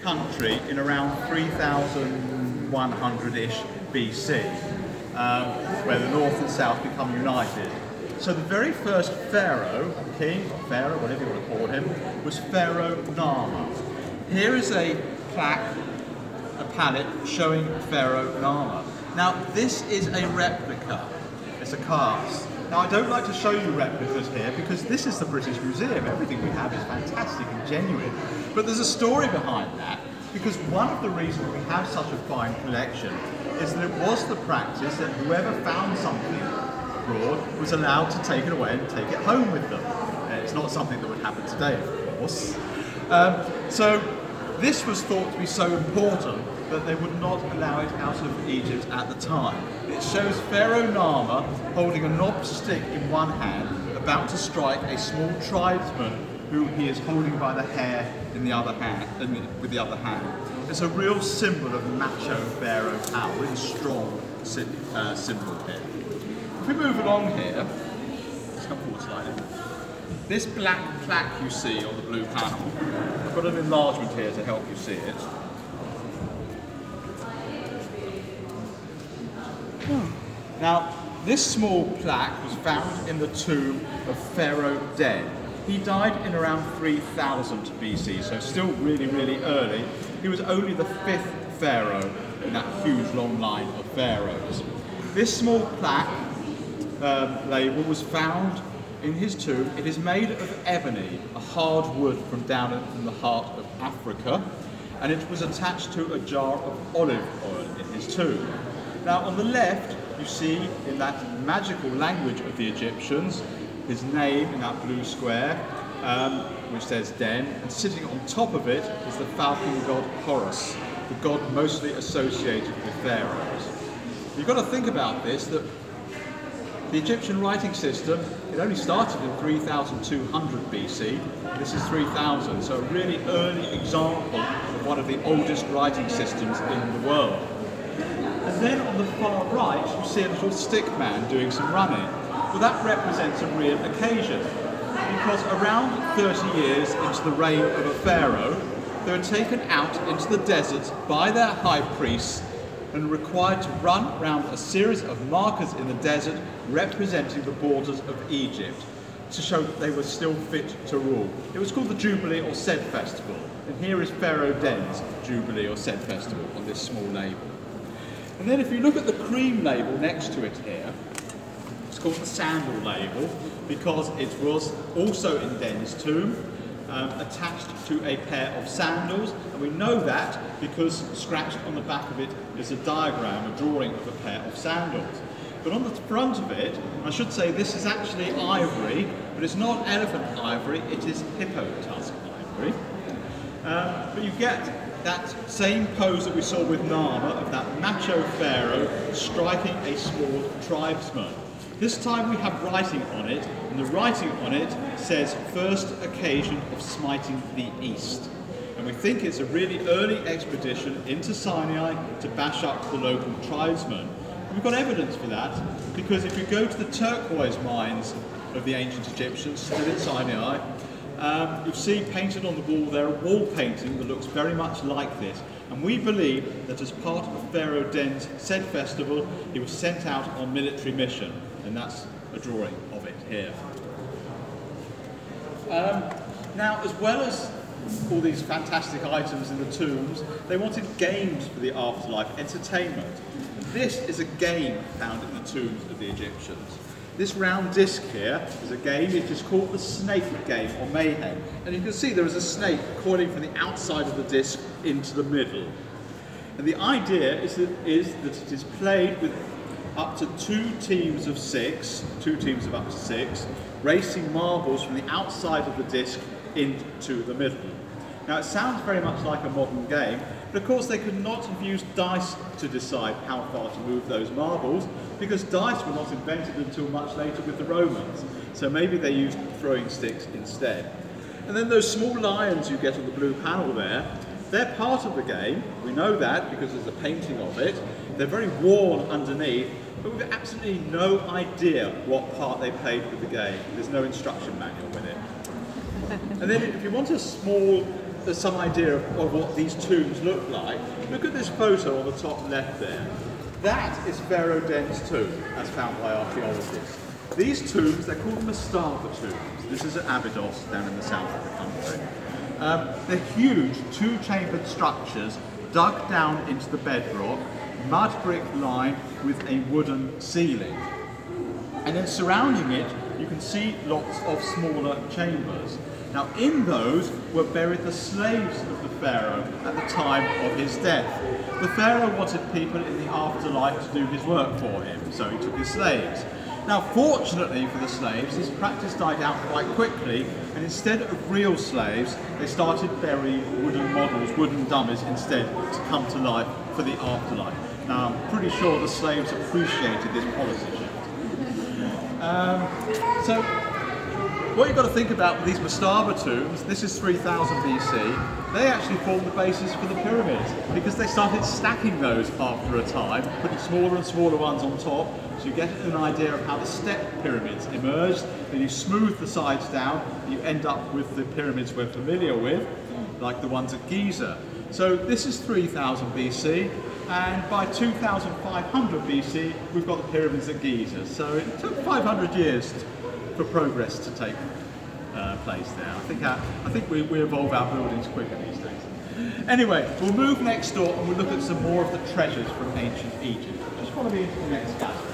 country in around 3100-ish BC, where the north and south become united. So the very first pharaoh, king, or pharaoh, whatever you want to call him, was Pharaoh Narmer. Here is a plaque, a palette showing Pharaoh Narmer. Now this is a replica, it's a cast. Now I don't like to show you replicas here because this is the British Museum. Everything we have is fantastic and genuine. But there's a story behind that, because one of the reasons we have such a fine collection is that it was the practice that whoever found something abroad was allowed to take it away and take it home with them. It's not something that would happen today, of course. So this was thought to be so important that they would not allow it out of Egypt at the time. It shows Pharaoh Narmer holding a knobbed stick in one hand, about to strike a small tribesman who he is holding by the hair in the other hand, with the other hand. It's a real symbol of macho Pharaoh power, really strong symbol here. If we move along here, let's come forward slightly. This black plaque you see on the blue panel, I've got an enlargement here to help you see it. Now, this small plaque was found in the tomb of Pharaoh Den. He died in around 3000 BC, so still really, really early. He was only the 5th pharaoh in that huge long line of pharaohs. This small plaque label was found in his tomb. It is made of ebony, a hard wood from down in the heart of Africa, and it was attached to a jar of olive oil in his tomb. Now on the left, you see in that magical language of the Egyptians, his name in that blue square, which says Den, and sitting on top of it is the falcon god Horus, the god mostly associated with pharaohs. You've got to think about this, that the Egyptian writing system, it only started in 3200 BC, this is 3000, so a really early example of one of the oldest writing systems in the world. And then on the far right, you see a little stick man doing some running. Well, that represents a real occasion, because around 30 years into the reign of a pharaoh, they were taken out into the desert by their high priests and required to run around a series of markers in the desert representing the borders of Egypt to show that they were still fit to rule. It was called the Jubilee or Sed Festival, and here is Pharaoh Den's Jubilee or Sed Festival on this small label. And then if you look at the cream label next to it here, it's called the sandal label because it was also in Den's tomb, attached to a pair of sandals, and we know that because scratched on the back of it is a diagram, a drawing of a pair of sandals. But on the front of it, I should say this is actually ivory, but it's not elephant ivory, it is hippo tusk ivory. But you get that same pose that we saw with Narmer, of that macho pharaoh striking a small tribesman. This time we have writing on it, and the writing on it says first occasion of smiting the east. And we think it's a really early expedition into Sinai to bash up the local tribesmen. And we've got evidence for that, because if you go to the turquoise mines of the ancient Egyptians, still in Sinai, you'll see painted on the wall there a wall painting that looks very much like this. And we believe that as part of Pharaoh Den's Sed Festival, he was sent out on military mission. And that's a drawing of it here. Now, as well as all these fantastic items in the tombs, they wanted games for the afterlife, entertainment. This is a game found in the tombs of the Egyptians. This round disc here is a game. It is called the snake game, or mayhem. And you can see there is a snake coiling from the outside of the disc into the middle. And the idea is that it is played with up to two teams of up to six, racing marbles from the outside of the disc into the middle. Now it sounds very much like a modern game, but of course they could not have used dice to decide how far to move those marbles, because dice were not invented until much later with the Romans. So maybe they used throwing sticks instead. And then those small lions you get on the blue panel there, they're part of the game. We know that because there's a painting of it. They're very worn underneath, but we've absolutely no idea what part they played with the game. There's no instruction manual with it. And then if you want a small some idea of what these tombs look like, look at this photo on the top left there. That is Pharaoh Den's tomb, as found by archaeologists. These tombs, they're called mastaba tombs. This is at Abydos, down in the south of the country. They're huge, two-chambered structures dug down into the bedrock, mud brick lined with a wooden ceiling. And then surrounding it, you can see lots of smaller chambers. Now in those were buried the slaves of the pharaoh at the time of his death. The pharaoh wanted people in the afterlife to do his work for him, so he took his slaves. Now fortunately for the slaves, this practice died out quite quickly, and instead of real slaves, they started burying wooden models, wooden dummies instead, to come to life for the afterlife. Now I'm pretty sure the slaves appreciated this policy shift. So what you've got to think about with these mastaba tombs, this is 3000 BC, they actually formed the basis for the pyramids because they started stacking those after a time, putting smaller and smaller ones on top, so you get an idea of how the step pyramids emerged. Then you smooth the sides down, you end up with the pyramids we're familiar with, like the ones at Giza. So this is 3000 BC, and by 2500 BC we've got the pyramids at Giza. So it took 500 years for progress to take place there. I think we evolve our buildings quicker these days. Anyway, we'll move next door and we'll look at some more of the treasures from ancient Egypt. I just want to be into the next gallery.